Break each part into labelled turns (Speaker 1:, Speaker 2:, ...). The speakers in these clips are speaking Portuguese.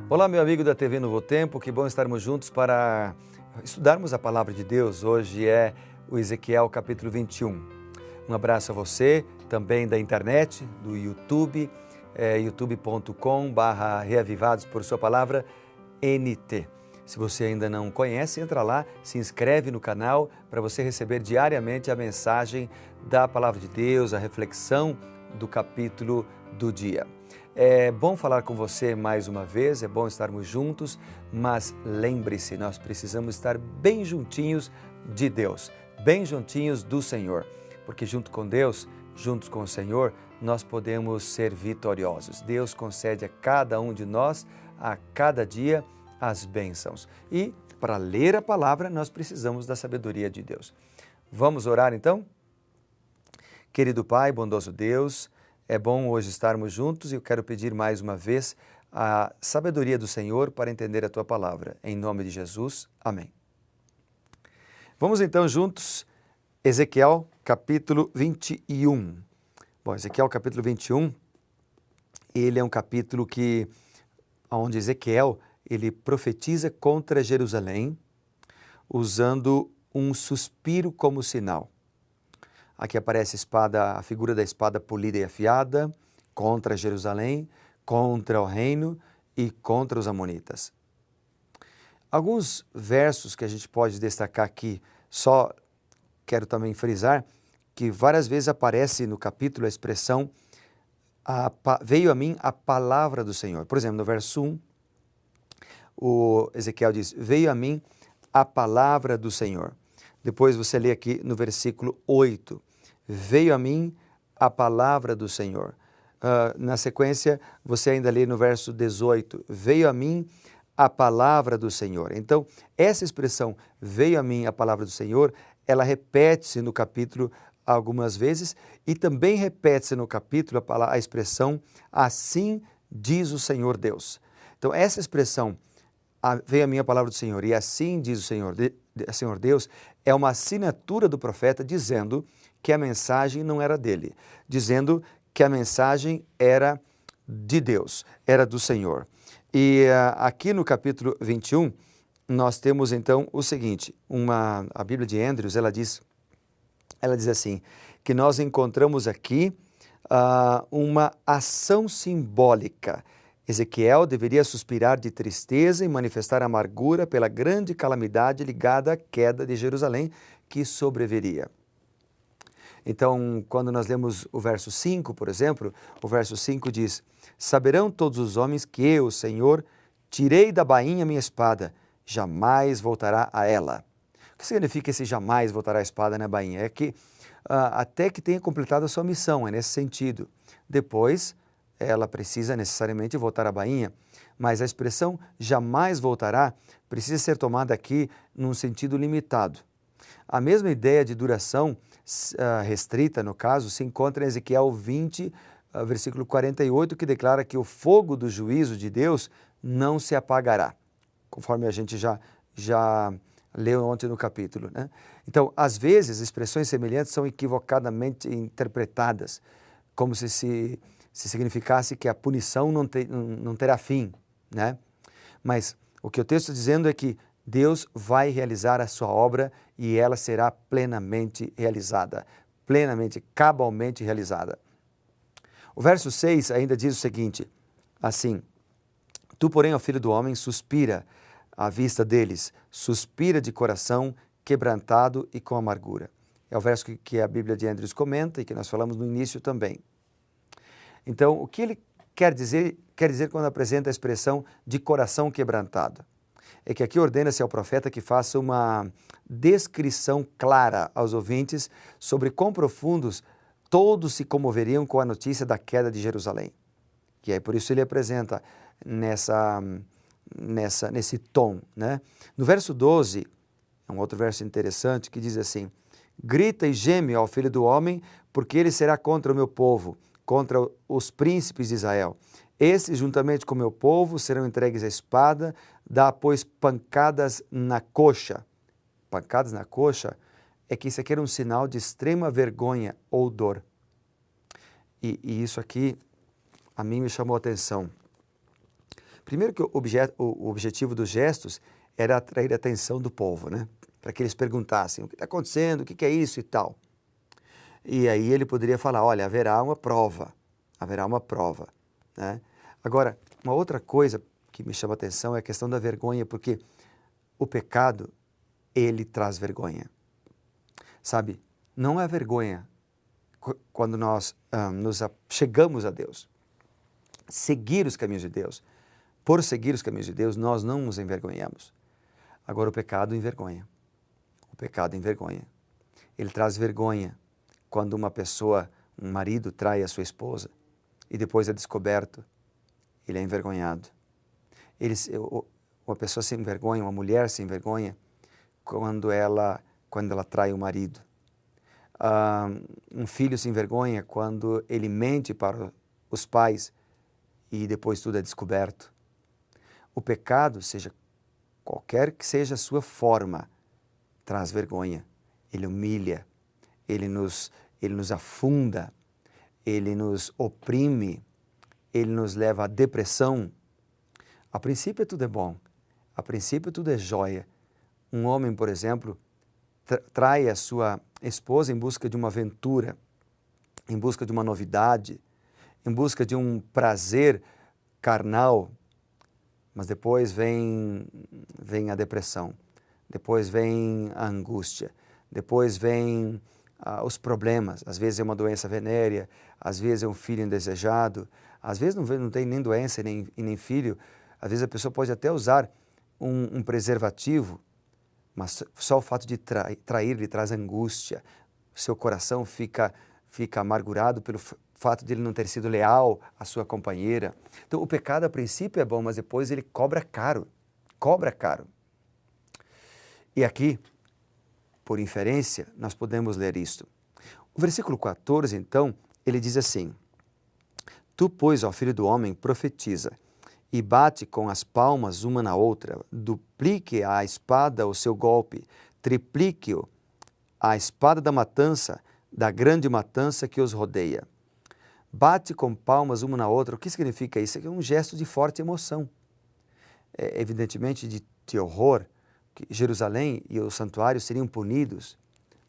Speaker 1: Olá, meu amigo da TV Novo Tempo, que bom estarmos juntos para estudarmos a Palavra de Deus. Hoje é o Ezequiel capítulo 21. Um abraço a você, também da internet, do YouTube, youtube.com/reavivados por sua palavra NT. Se você ainda não conhece, entra lá, se inscreve no canal para você receber diariamente a mensagem da Palavra de Deus, a reflexão do capítulo do dia. É bom falar com você mais uma vez, é bom estarmos juntos, mas lembre-se, nós precisamos estar bem juntinhos de Deus, bem juntinhos do Senhor, porque junto com Deus, juntos com o Senhor, nós podemos ser vitoriosos. Deus concede a cada um de nós, a cada dia, as bênçãos. E para ler a palavra, nós precisamos da sabedoria de Deus. Vamos orar então? Querido Pai, bondoso Deus, é bom hoje estarmos juntos e eu quero pedir mais uma vez a sabedoria do Senhor para entender a Tua palavra. Em nome de Jesus, amém. Vamos então juntos, Ezequiel capítulo 21. Bom, Ezequiel capítulo 21, ele é um capítulo onde Ezequiel ele profetiza contra Jerusalém, usando um suspiro como sinal. Aqui aparece a figura da espada polida e afiada contra Jerusalém, contra o reino e contra os amonitas. Alguns versos que a gente pode destacar aqui, só quero também frisar que várias vezes aparece no capítulo a expressão veio a mim a palavra do Senhor. Por exemplo, no verso 1, o Ezequiel diz, veio a mim a palavra do Senhor. Depois você lê aqui no versículo 8, veio a mim a palavra do Senhor. Na sequência, você ainda lê no verso 18, veio a mim a palavra do Senhor. Então, essa expressão, veio a mim a palavra do Senhor, ela repete-se no capítulo algumas vezes e também repete-se no capítulo a expressão, assim diz o Senhor Deus. Então, essa expressão, veio a mim a palavra do Senhor, e assim diz o Senhor Deus, é uma assinatura do profeta dizendo que a mensagem não era dele, dizendo que a mensagem era de Deus, era do Senhor. E aqui no capítulo 21, nós temos então o seguinte, a Bíblia de Andrews, ela diz assim, que nós encontramos aqui uma ação simbólica. Ezequiel deveria suspirar de tristeza e manifestar amargura pela grande calamidade ligada à queda de Jerusalém que sobreviria. Então, quando nós lemos o verso 5, por exemplo, o verso 5 diz, saberão todos os homens que eu, Senhor, tirei da bainha minha espada, jamais voltará a ela. O que significa esse jamais voltará a espada na bainha? É que até que tenha completado a sua missão, é nesse sentido. Depois, ela precisa necessariamente voltar à bainha, mas a expressão jamais voltará precisa ser tomada aqui num sentido limitado. A mesma ideia de duração restrita, no caso, se encontra em Ezequiel 20, versículo 48, que declara que o fogo do juízo de Deus não se apagará, conforme a gente já leu ontem no capítulo, né? Então, às vezes, expressões semelhantes são equivocadamente interpretadas, como se significasse que a punição não terá fim, né? Mas o que o texto está dizendo é que Deus vai realizar a sua obra e ela será plenamente realizada, plenamente, cabalmente realizada. O verso 6 ainda diz o seguinte, assim, tu, porém, ó filho do homem, suspira à vista deles, suspira de coração quebrantado e com amargura. É o verso que a Bíblia de Andrews comenta e que nós falamos no início também. Então, o que ele quer dizer quando apresenta a expressão de coração quebrantado? É que aqui ordena-se ao profeta que faça uma descrição clara aos ouvintes sobre quão profundos todos se comoveriam com a notícia da queda de Jerusalém. E aí por isso ele apresenta nesse tom, né? No verso 12, é um outro verso interessante que diz assim, grita e geme ao filho do homem, porque ele será contra o meu povo, contra os príncipes de Israel. Esses, juntamente com o meu povo, serão entregues à espada, dá, pois, pancadas na coxa. Pancadas na coxa é que isso aqui era um sinal de extrema vergonha ou dor. E isso aqui, a mim me chamou a atenção. Primeiro que o objetivo dos gestos era atrair a atenção do povo, né? Para que eles perguntassem o que está acontecendo, o que é isso e tal. E aí ele poderia falar, olha, haverá uma prova, né? Agora, uma outra coisa que me chama a atenção é a questão da vergonha, porque o pecado, ele traz vergonha. Sabe, não é vergonha quando nós nos chegamos a Deus. Seguir os caminhos de Deus. Por seguir os caminhos de Deus, nós não nos envergonhamos. Agora, o pecado envergonha. O pecado envergonha. Ele traz vergonha quando uma pessoa, um marido, trai a sua esposa e depois é descoberto, ele é envergonhado. Uma pessoa se envergonha, uma mulher se envergonha quando ela trai o marido. Um filho se envergonha quando ele mente para os pais e depois tudo é descoberto. O pecado, seja qualquer que seja a sua forma, traz vergonha, ele humilha, ele nos afunda, ele nos oprime, ele nos leva à depressão. A princípio tudo é bom, a princípio tudo é joia. Um homem, por exemplo, trai a sua esposa em busca de uma aventura, em busca de uma novidade, em busca de um prazer carnal, mas depois vem a depressão, depois vem a angústia, depois vem os problemas. Às vezes é uma doença venérea, às vezes é um filho indesejado, às vezes não tem nem doença e nem filho. Às vezes a pessoa pode até usar um preservativo, mas só o fato de trair lhe traz angústia. O seu coração fica amargurado pelo fato de ele não ter sido leal à sua companheira. Então o pecado a princípio é bom, mas depois ele cobra caro. E aqui, por inferência, nós podemos ler isto. O versículo 14, então, ele diz assim: Tu, pois, ó filho do homem, profetiza, e bate com as palmas uma na outra, duplique a espada o seu golpe, triplique-o a espada da matança, da grande matança que os rodeia. Bate com palmas uma na outra. O que significa isso? É um gesto de forte emoção. Evidentemente de horror, que Jerusalém e o santuário seriam punidos.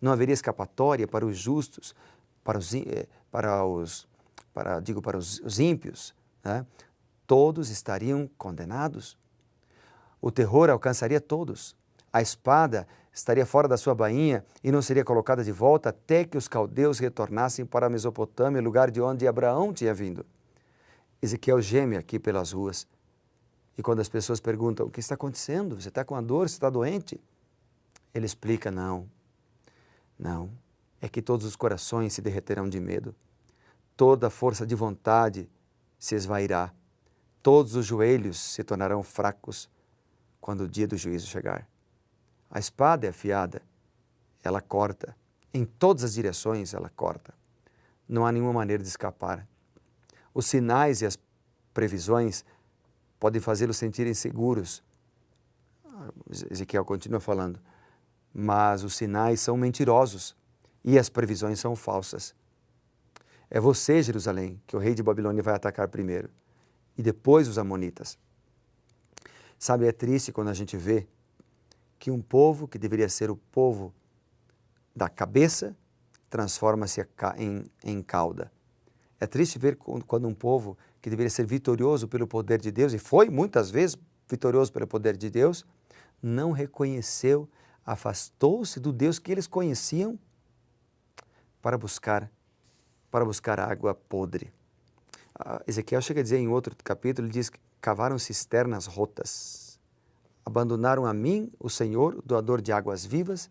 Speaker 1: Não haveria escapatória para os justos, para os ímpios, né? Todos estariam condenados. O terror alcançaria todos. A espada estaria fora da sua bainha e não seria colocada de volta até que os caldeus retornassem para a Mesopotâmia, lugar de onde Abraão tinha vindo. Ezequiel geme aqui pelas ruas. E quando as pessoas perguntam, o que está acontecendo? Você está com a dor? Você está doente? Ele explica, não, é que todos os corações se derreterão de medo. Toda a força de vontade se esvairá. Todos os joelhos se tornarão fracos quando o dia do juízo chegar. A espada é afiada, ela corta. Em todas as direções ela corta. Não há nenhuma maneira de escapar. Os sinais e as previsões podem fazê-los sentirem seguros. Ezequiel continua falando, mas os sinais são mentirosos e as previsões são falsas. É você, Jerusalém, que o rei de Babilônia vai atacar primeiro, e depois os amonitas. Sabe, é triste quando a gente vê que um povo que deveria ser o povo da cabeça transforma-se em cauda. É triste ver quando um povo que deveria ser vitorioso pelo poder de Deus, e foi muitas vezes vitorioso pelo poder de Deus, não reconheceu, afastou-se do Deus que eles conheciam para buscar água podre. Ezequiel chega a dizer em outro capítulo, ele diz que cavaram cisternas rotas, abandonaram a mim, o Senhor, o doador de águas vivas,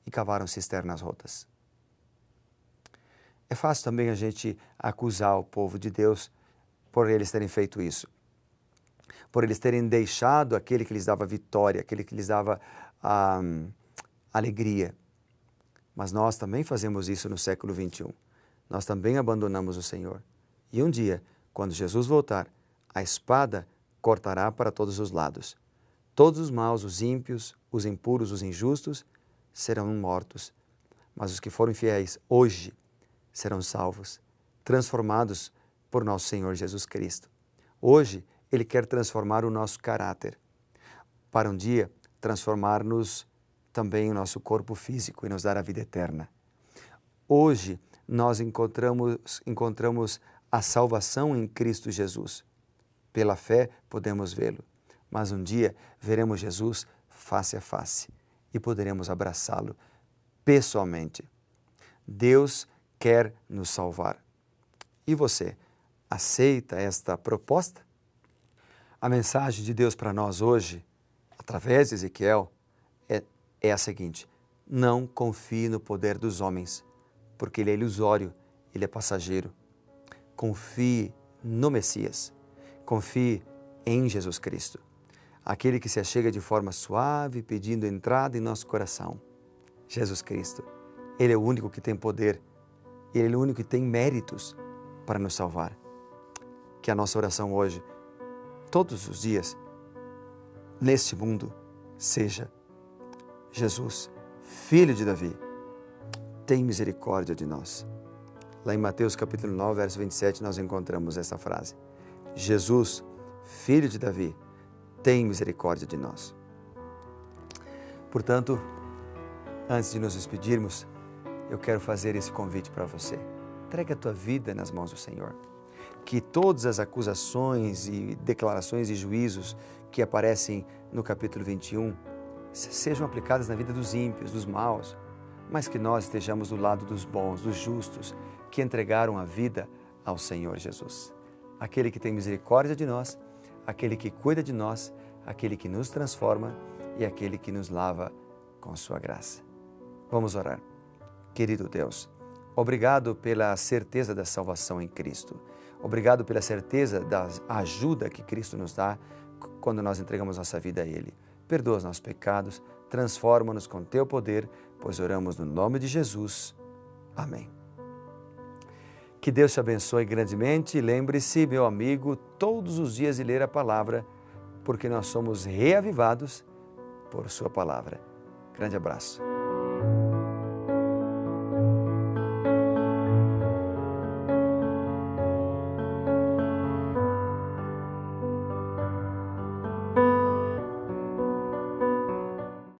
Speaker 1: e cavaram cisternas rotas. É fácil também a gente acusar o povo de Deus por eles terem feito isso, por eles terem deixado aquele que lhes dava vitória, aquele que lhes dava alegria. Mas nós também fazemos isso no século XXI. Nós também abandonamos o Senhor. E um dia, quando Jesus voltar, a espada cortará para todos os lados. Todos os maus, os ímpios, os impuros, os injustos, serão mortos. Mas os que foram fiéis hoje serão salvos, transformados por nosso Senhor Jesus Cristo. Hoje, Ele quer transformar o nosso caráter, para um dia transformar-nos também o nosso corpo físico e nos dar a vida eterna. Hoje nós encontramos a salvação em Cristo Jesus. Pela fé podemos vê-lo, mas um dia veremos Jesus face a face e poderemos abraçá-lo pessoalmente. Deus quer nos salvar. E você, aceita esta proposta? A mensagem de Deus para nós hoje, através de Ezequiel, é a seguinte: não confie no poder dos homens, porque ele é ilusório, ele é passageiro. Confie no Messias, confie em Jesus Cristo, aquele que se achega de forma suave, pedindo entrada em nosso coração. Jesus Cristo, Ele é o único que tem poder, Ele é o único que tem méritos para nos salvar. Que a nossa oração hoje, todos os dias, neste mundo, seja: Jesus, Filho de Davi, tem misericórdia de nós. Lá em Mateus capítulo 9, verso 27, nós encontramos essa frase: Jesus, Filho de Davi, tem misericórdia de nós. Portanto, antes de nos despedirmos, eu quero fazer esse convite para você. Entregue a tua vida nas mãos do Senhor. Que todas as acusações e declarações e juízos que aparecem no capítulo 21 sejam aplicadas na vida dos ímpios, dos maus, mas que nós estejamos do lado dos bons, dos justos, que entregaram a vida ao Senhor Jesus. Aquele que tem misericórdia de nós, aquele que cuida de nós, aquele que nos transforma e aquele que nos lava com sua graça. Vamos orar. Querido Deus, obrigado pela certeza da salvação em Cristo. Obrigado pela certeza da ajuda que Cristo nos dá quando nós entregamos nossa vida a Ele. Perdoa os nossos pecados, transforma-nos com Teu poder, pois oramos no nome de Jesus. Amém. Que Deus te abençoe grandemente e lembre-se, meu amigo, todos os dias de ler a palavra, porque nós somos reavivados por Sua palavra. Grande abraço.